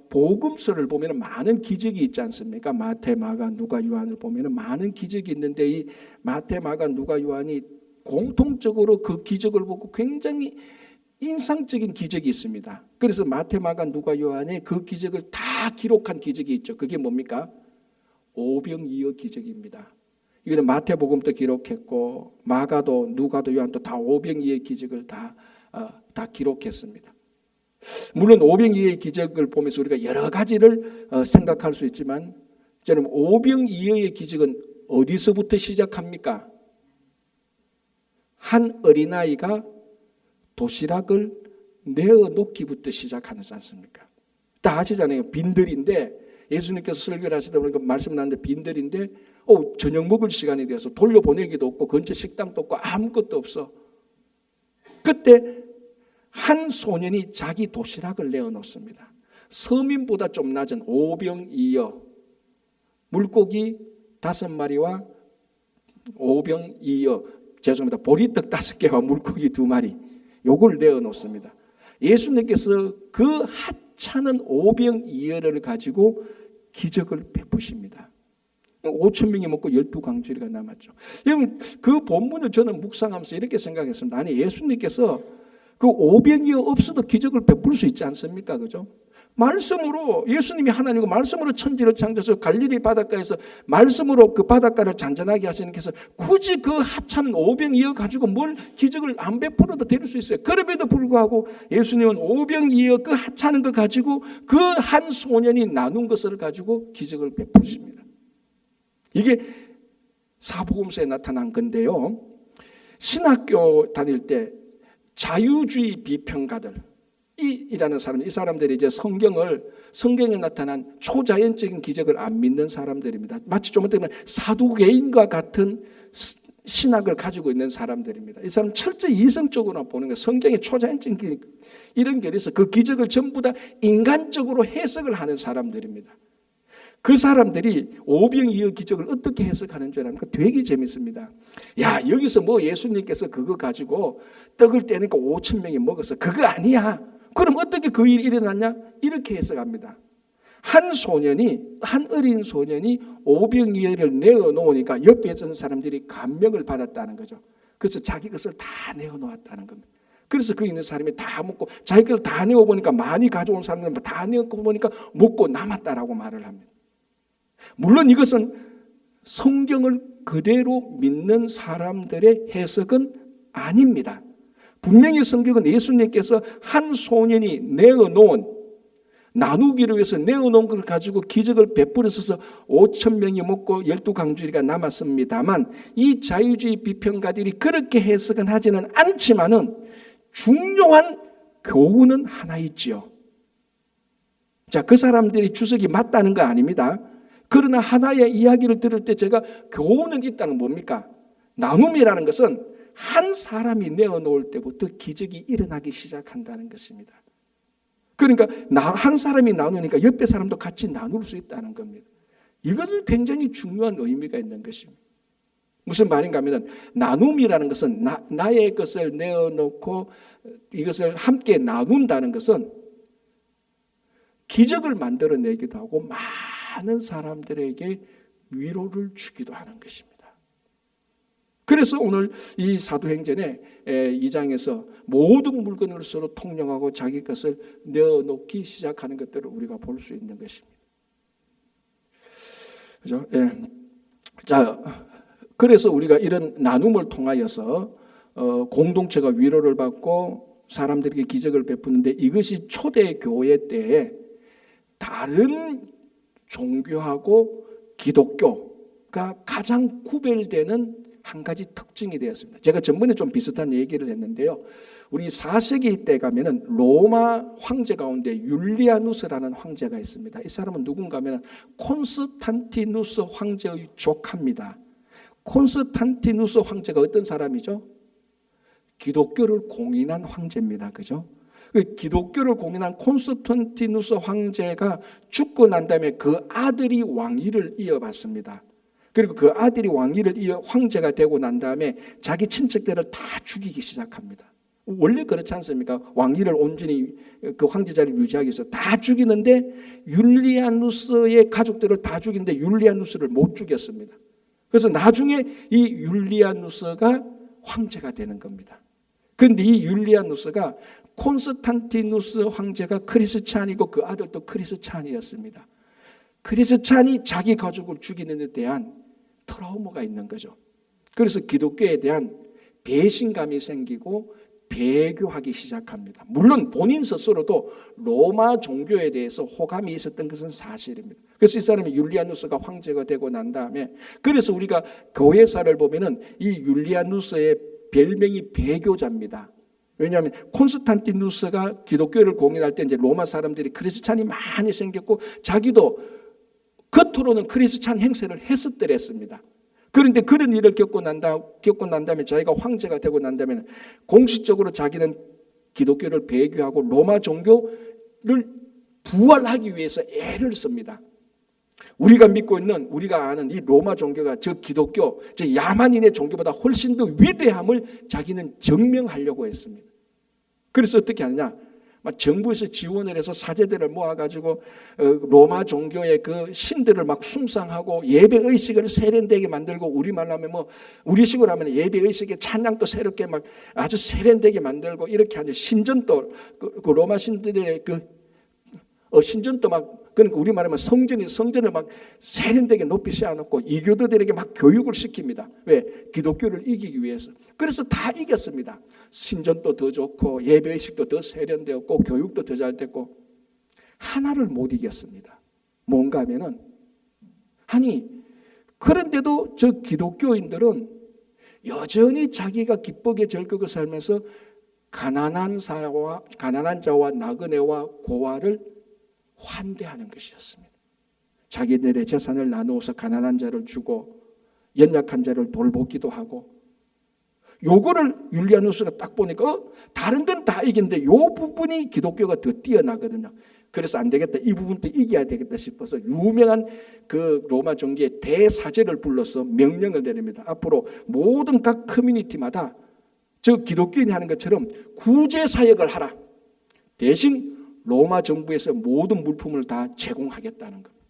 복음서를 보면 많은 기적이 있지 않습니까? 마태, 마가, 누가, 요한을 보면 많은 기적이 있는데 이 마태, 마가, 누가, 요한이 공통적으로 그 기적을 보고 굉장히 인상적인 기적이 있습니다. 그래서 마태, 마가, 누가, 요한의 그 기적을 다 기록한 기적이 있죠. 그게 뭡니까? 오병이어 기적입니다. 이거는 마태복음도 기록했고 마가도 누가도 요한도 다 오병이어의 기적을 다 기록했습니다. 물론 오병이어의 기적을 보면서 우리가 여러 가지를 생각할 수 있지만 저는 오병이어의 기적은 어디서부터 시작합니까? 한 어린아이가 도시락을 내어놓기부터 시작하지 않습니까? 다 아시잖아요. 빈들인데 예수님께서 설교를 하시다 보니까 말씀 나왔는데 빈들인데 저녁 먹을 시간이 되어서 돌려보내기도 없고 근처 식당도 없고 아무것도 없어. 그때 한 소년이 자기 도시락을 내어놓습니다. 서민보다 좀 낮은 오병이어 물고기 5마리와 보리떡 5개와 물고기 2마리 요걸 내어놓습니다. 예수님께서 그 하찮은 오병이어를 가지고 기적을 베푸십니다. 5,000명이 먹고 12광주리가 남았죠. 여러분 그 본문을 저는 묵상하면서 이렇게 생각했습니다. 아니 예수님께서 그 오병이어 없어도 기적을 베풀 수 있지 않습니까? 그죠? 말씀으로, 예수님이 하나님이고 말씀으로 천지를 창조해서 갈릴리 바닷가에서 말씀으로 그 바닷가를 잔잔하게 하시는 께서 굳이 그 하찮은 오병이어 가지고 뭘 기적을 안 베풀어도 될 수 있어요. 그럼에도 불구하고 예수님은 오병이어 그 하찮은 거 가지고 그 한 소년이 나눈 것을 가지고 기적을 베푸십니다. 이게 사복음서에 나타난 건데요. 신학교 다닐 때 자유주의 비평가들 이라는 사람, 이 사람들이 이제 성경에 나타난 초자연적인 기적을 안 믿는 사람들입니다. 마치 좀 어떻게 보면 사두개인과 같은 신학을 가지고 있는 사람들입니다. 이 사람 철저히 이성적으로 보는 거예요. 성경의 초자연적인 기적, 이런 게 있어 그 기적을 전부 다 인간적으로 해석을 하는 사람들입니다. 그 사람들이 오병이어 기적을 어떻게 해석하는 줄 아십니까? 되게 재밌습니다. 야, 여기서 뭐 예수님께서 그거 가지고 떡을 떼니까 5천 명이 먹었어. 그거 아니야. 그럼 어떻게 그 일이 일어났냐? 이렇게 해석합니다. 한 어린 소년이 오병이어를 내어놓으니까 옆에 있던 사람들이 감명을 받았다는 거죠. 그래서 자기 것을 다 내어놓았다는 겁니다. 그래서 그 있는 사람이 다 먹고 자기 것을 다 내어보니까 많이 가져온 사람들은 다 내어보니까 먹고 남았다라고 말을 합니다. 물론 이것은 성경을 그대로 믿는 사람들의 해석은 아닙니다. 분명히 성경은 예수님께서 한 소년이 나누기를 위해서 내어놓은 걸 가지고 기적을 베풀어서 5천 명이 먹고 12강주리가 남았습니다만 이 자유주의 비평가들이 그렇게 해석은 하지는 않지만은 중요한 교훈은 하나 있지요. 자, 그 사람들이 주석이 맞다는 거 아닙니다. 그러나 하나의 이야기를 들을 때 제가 교훈은 있다는 뭡니까? 나눔이라는 것은 한 사람이 내어놓을 때부터 기적이 일어나기 시작한다는 것입니다. 그러니까 한 사람이 나누니까 옆에 사람도 같이 나눌 수 있다는 겁니다. 이것은 굉장히 중요한 의미가 있는 것입니다. 무슨 말인가 하면 나눔이라는 것은 나의 것을 내어놓고 이것을 함께 나눈다는 것은 기적을 만들어내기도 하고 많은 사람들에게 위로를 주기도 하는 것입니다. 그래서 오늘 이 사도행전의 2장에서 모든 물건을 서로 통용하고 자기 것을 내어놓기 시작하는 것들을 우리가 볼 수 있는 것입니다. 그죠? 예. 자, 그래서 우리가 이런 나눔을 통하여서 공동체가 위로를 받고 사람들에게 기적을 베푸는데 이것이 초대교회 때에 다른 종교하고 기독교가 가장 구별되는 한 가지 특징이 되었습니다. 제가 전번에 좀 비슷한 얘기를 했는데요. 우리 4세기 때 가면은 로마 황제 가운데 율리아누스라는 황제가 있습니다. 이 사람은 누군가 하면 콘스탄티누스 황제의 조카입니다. 콘스탄티누스 황제가 어떤 사람이죠? 기독교를 공인한 황제입니다. 그죠? 기독교를 공인한 콘스탄티누스 황제가 죽고 난 다음에 그 아들이 왕위를 이어받습니다. 그리고 그 아들이 왕위를 이어 황제가 되고 난 다음에 자기 친척들을 다 죽이기 시작합니다. 원래 그렇지 않습니까? 왕위를 온전히 그 황제 자리를 유지하기 위해서 다 죽이는데 율리아누스의 가족들을 다 죽이는데 율리아누스를 못 죽였습니다. 그래서 나중에 이 율리아누스가 황제가 되는 겁니다. 그런데 이 율리아누스가 콘스탄티누스 황제가 크리스찬이고 그 아들도 크리스찬이었습니다. 크리스찬이 자기 가족을 죽이는 데 대한 트라우마가 있는 거죠. 그래서 기독교에 대한 배신감이 생기고 배교하기 시작합니다. 물론 본인 스스로도 로마 종교에 대해서 호감이 있었던 것은 사실입니다. 그래서 이 사람이 율리아누스가 황제가 되고 난 다음에 그래서 우리가 교회사를 보면은 이 율리아누스의 별명이 배교자입니다. 왜냐하면 콘스탄티누스가 기독교를 공인할 때 이제 로마 사람들이 크리스찬이 많이 생겼고 자기도 겉으로는 크리스찬 행세를 했었더랬습니다. 그런데 그런 일을 겪고 난 다음에 자기가 황제가 되고 난 다음에 공식적으로 자기는 기독교를 배교하고 로마 종교를 부활하기 위해서 애를 씁니다. 우리가 믿고 있는 우리가 아는 이 로마 종교가 저 기독교, 저 야만인의 종교보다 훨씬 더 위대함을 자기는 증명하려고 했습니다. 그래서 어떻게 하느냐? 막 정부에서 지원을 해서 사제들을 모아가지고 로마 종교의 그 신들을 막 숭상하고 예배 의식을 세련되게 만들고, 우리말로 하면 뭐 우리식으로 하면 예배 의식의 찬양도 새롭게 막 아주 세련되게 만들고 이렇게 하죠. 신전도 그 로마 신들의 신전도 막, 그러니까 우리 말하면 성전을 막 세련되게 높이 세워놓고 이교도들에게 막 교육을 시킵니다. 왜? 기독교를 이기기 위해서. 그래서 다 이겼습니다. 신전도 더 좋고 예배의식도 더 세련되었고 교육도 더 잘 됐고, 하나를 못 이겼습니다. 뭔가 하면은, 그런데도 저 기독교인들은 여전히 자기가 기쁘게 즐겁게 살면서 가난한 자와 나그네와 고아를 환대하는 것이었습니다. 자기들의 재산을 나누어서 가난한 자를 주고 연약한 자를 돌보기도 하고, 요거를 율리아누스가 딱 보니까 다른 건 다 이긴데 요 부분이 기독교가 더 뛰어나거든요. 그래서 안 되겠다, 이 부분도 이겨야 되겠다 싶어서 유명한 그 로마 종교의 대사제를 불러서 명령을 내립니다. 앞으로 모든 각 커뮤니티마다 저 기독교인이 하는 것처럼 구제 사역을 하라. 대신 로마 정부에서 모든 물품을 다 제공하겠다는 겁니다.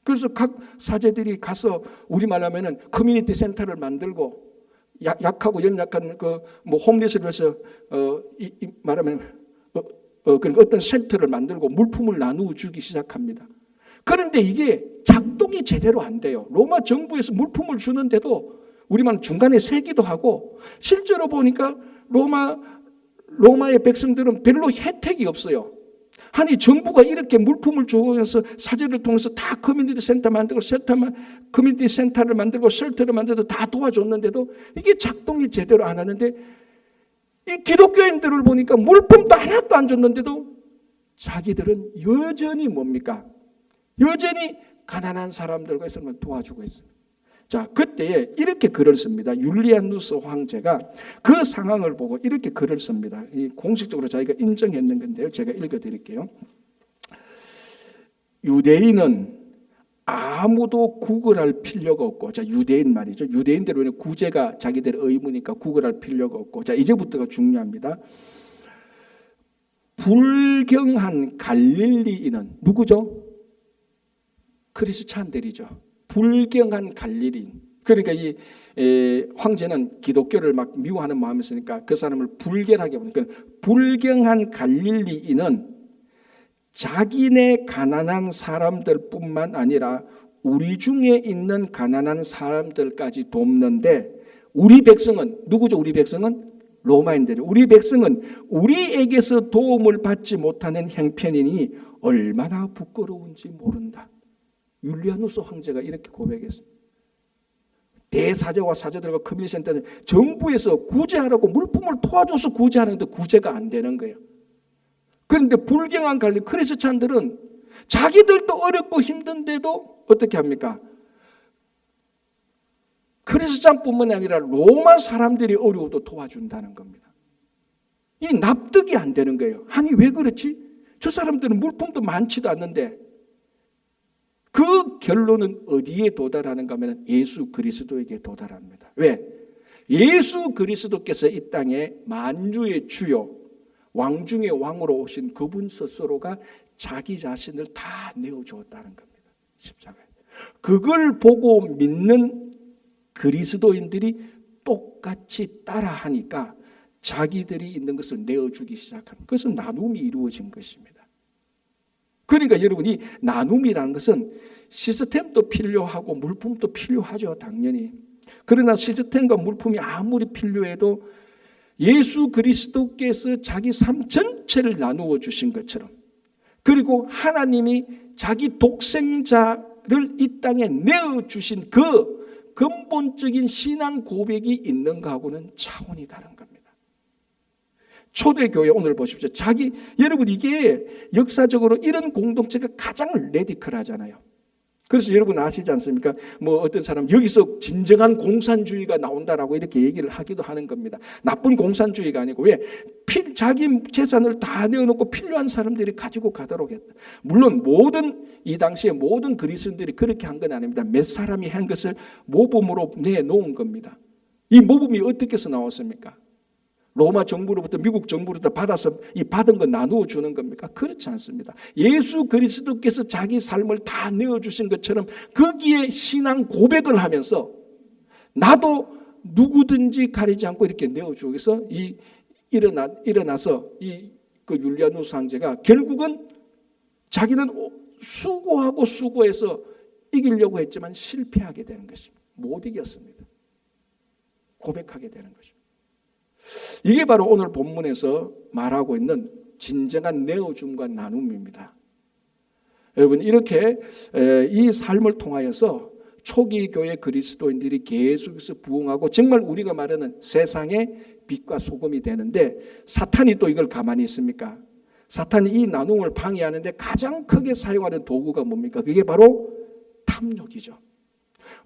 그래서 각 사제들이 가서 우리말로 하면은 커뮤니티 센터를 만들고, 약하고 연약한 뭐 홈리스를 해서 말하면 그러니까 어떤 센터를 만들고 물품을 나누어 주기 시작합니다. 그런데 이게 작동이 제대로 안 돼요. 로마 정부에서 물품을 주는데도 우리만 중간에 세기도 하고, 실제로 보니까 로마의 백성들은 별로 혜택이 없어요. 정부가 이렇게 물품을 주어서 사제를 통해서 다 커뮤니티 센터 만들고 커뮤니티 센터를 만들고 쉘터를 만들고 다 도와줬는데도 이게 작동이 제대로 안 하는데, 이 기독교인들을 보니까 물품도 하나도 안 줬는데도 자기들은 여전히 뭡니까? 여전히 가난한 사람들과 있으면 도와주고 있습니다. 자, 그때에 이렇게 글을 씁니다. 율리아누스 황제가 그 상황을 보고 이렇게 글을 씁니다. 이 공식적으로 자기가 인정했는 건데요. 제가 읽어드릴게요. 유대인은 아무도 구걸할 필요가 없고, 자, 유대인 말이죠. 유대인들은 구제가 자기들의 의무니까 구걸할 필요가 없고, 자, 이제부터가 중요합니다. 불경한 갈릴리인은 누구죠? 크리스찬들이죠. 불경한 갈릴리인. 그러니까 이 황제는 기독교를 막 미워하는 마음이 있으니까 그 사람을 불결하게 보니까, 불경한 갈릴리인은 자기네 가난한 사람들뿐만 아니라 우리 중에 있는 가난한 사람들까지 돕는데, 우리 백성은 누구죠? 우리 백성은 로마인들이죠. 우리 백성은 우리에게서 도움을 받지 못하는 형편이니 얼마나 부끄러운지 모른다. 율리아누스 황제가 이렇게 고백했습니다. 대사제와 사제들과 커뮤니티 센터는 정부에서 구제하라고 물품을 도와줘서 구제하는데 구제가 안 되는 거예요. 그런데 불경한 갈릴리 크리스찬들은 자기들도 어렵고 힘든데도 어떻게 합니까? 크리스찬뿐만 아니라 로마 사람들이 어려워도 도와준다는 겁니다. 이 납득이 안 되는 거예요. 왜 그렇지? 저 사람들은 물품도 많지도 않는데. 그 결론은 어디에 도달하는가 하면 예수 그리스도에게 도달합니다. 왜? 예수 그리스도께서 이 땅에 만주의 주요 왕 중의 왕으로 오신 그분 스스로가 자기 자신을 다 내어주었다는 겁니다. 십자가에. 그걸 보고 믿는 그리스도인들이 똑같이 따라하니까 자기들이 있는 것을 내어주기 시작합니다. 그것은 나눔이 이루어진 것입니다. 그러니까 여러분이 나눔이라는 것은 시스템도 필요하고 물품도 필요하죠, 당연히. 그러나 시스템과 물품이 아무리 필요해도 예수 그리스도께서 자기 삶 전체를 나누어 주신 것처럼, 그리고 하나님이 자기 독생자를 이 땅에 내어주신 그 근본적인 신앙 고백이 있는 거하고는 차원이 다른 겁니다. 초대교회 오늘 보십시오. 여러분 이게 역사적으로 이런 공동체가 가장 레디컬하잖아요. 그래서 여러분 아시지 않습니까? 뭐 어떤 사람 여기서 진정한 공산주의가 나온다라고 이렇게 얘기를 하기도 하는 겁니다. 나쁜 공산주의가 아니고, 왜? 자기 재산을 다 내어놓고 필요한 사람들이 가지고 가도록 했다. 물론 이 당시에 모든 그리스도인들이 그렇게 한 건 아닙니다. 몇 사람이 한 것을 모범으로 내놓은 겁니다. 이 모범이 어떻게 해서 나왔습니까? 로마 정부로부터 미국 정부로부터 받아서 이 받은 거 나누어 주는 겁니까? 그렇지 않습니다. 예수 그리스도께서 자기 삶을 다 내어주신 것처럼 거기에 신앙 고백을 하면서 나도 누구든지 가리지 않고 이렇게 내어주고 그래서 일어나서 그 율리아누스 황제가 결국은 자기는 수고하고 수고해서 이기려고 했지만 실패하게 되는 것입니다. 못 이겼습니다. 고백하게 되는 것입니다. 이게 바로 오늘 본문에서 말하고 있는 진정한 내어줌과 나눔입니다. 여러분 이렇게 이 삶을 통하여서 초기 교회 그리스도인들이 계속해서 부흥하고 정말 우리가 말하는 세상의 빛과 소금이 되는데 사탄이 또 이걸 가만히 있습니까? 사탄이 이 나눔을 방해하는데 가장 크게 사용하는 도구가 뭡니까? 그게 바로 탐욕이죠.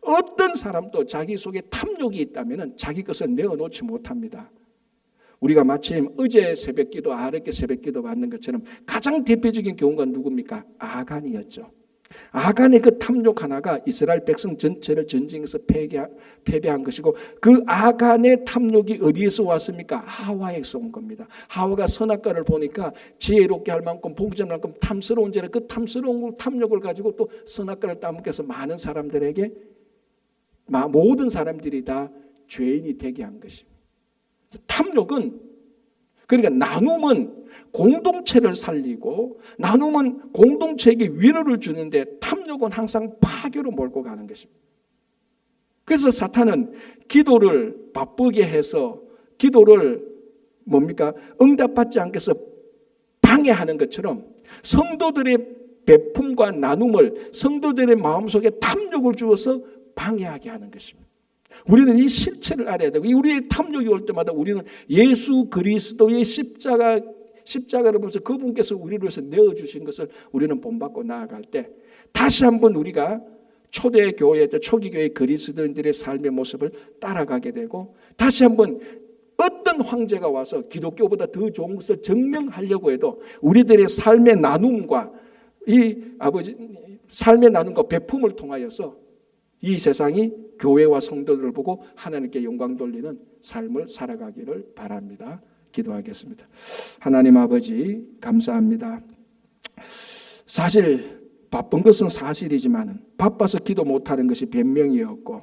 어떤 사람도 자기 속에 탐욕이 있다면 자기 것을 내어놓지 못합니다. 우리가 마침 어제 새벽기도 아랫게 새벽기도 받는 것처럼 가장 대표적인 경우가 누굽니까? 아간이었죠. 아간의 그 탐욕 하나가 이스라엘 백성 전체를 전쟁에서 패배한 것이고 그 아간의 탐욕이 어디에서 왔습니까? 하와에서 온 겁니다. 하와가 선악과를 보니까 지혜롭게 할 만큼 복종할 만큼 탐스러운 죄를 그 탐스러운 탐욕을 가지고 또 선악과를 따먹혀서 많은 사람들에게 모든 사람들이 다 죄인이 되게 한 것입니다. 탐욕은 그러니까 나눔은 공동체를 살리고 나눔은 공동체에게 위로를 주는데 탐욕은 항상 파괴로 몰고 가는 것입니다. 그래서 사탄은 기도를 바쁘게 해서 기도를 응답받지 않게 해서 방해하는 것처럼 성도들의 베품과 나눔을 성도들의 마음속에 탐욕을 주어서 방해하게 하는 것입니다. 우리는 이 실체를 알아야 되고 우리의 탐욕이 올 때마다 우리는 예수 그리스도의 십자가를 보면서 그분께서 우리를 위해서 내어주신 것을 우리는 본받고 나아갈 때 다시 한번 우리가 초대교회, 초기교회 그리스도인들의 삶의 모습을 따라가게 되고 다시 한번 어떤 황제가 와서 기독교보다 더 좋은 것을 증명하려고 해도 우리들의 삶의 나눔과 삶의 나눔과 베품을 통하여서 이 세상이 교회와 성도들을 보고 하나님께 영광 돌리는 삶을 살아가기를 바랍니다. 기도하겠습니다. 하나님 아버지 감사합니다. 사실 바쁜 것은 사실이지만 바빠서 기도 못하는 것이 변명이었고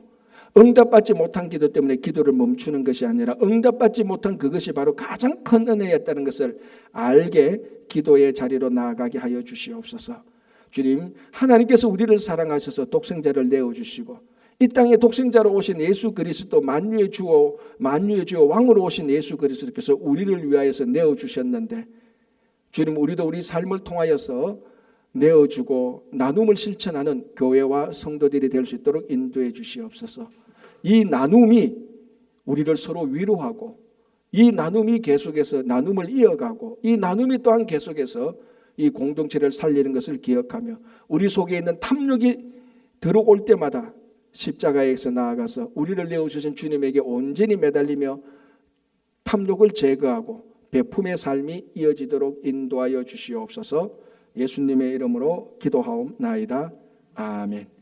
응답받지 못한 기도 때문에 기도를 멈추는 것이 아니라 응답받지 못한 그것이 바로 가장 큰 은혜였다는 것을 알게 기도의 자리로 나아가게 하여 주시옵소서. 주님, 하나님께서 우리를 사랑하셔서 독생자를 내어주시고 이 땅에 독생자로 오신 예수 그리스도 만유의 주요 왕으로 오신 예수 그리스도께서 우리를 위하여서 내어주셨는데 주님, 우리도 우리 삶을 통하여서 내어주고 나눔을 실천하는 교회와 성도들이 될 수 있도록 인도해 주시옵소서. 이 나눔이 우리를 서로 위로하고 이 나눔이 계속해서 나눔을 이어가고 이 나눔이 또한 계속해서 이 공동체를 살리는 것을 기억하며 우리 속에 있는 탐욕이 들어올 때마다 십자가에서 나아가서 우리를 내어주신 주님에게 온전히 매달리며 탐욕을 제거하고 베품의 삶이 이어지도록 인도하여 주시옵소서. 예수님의 이름으로 기도하옵나이다. 아멘.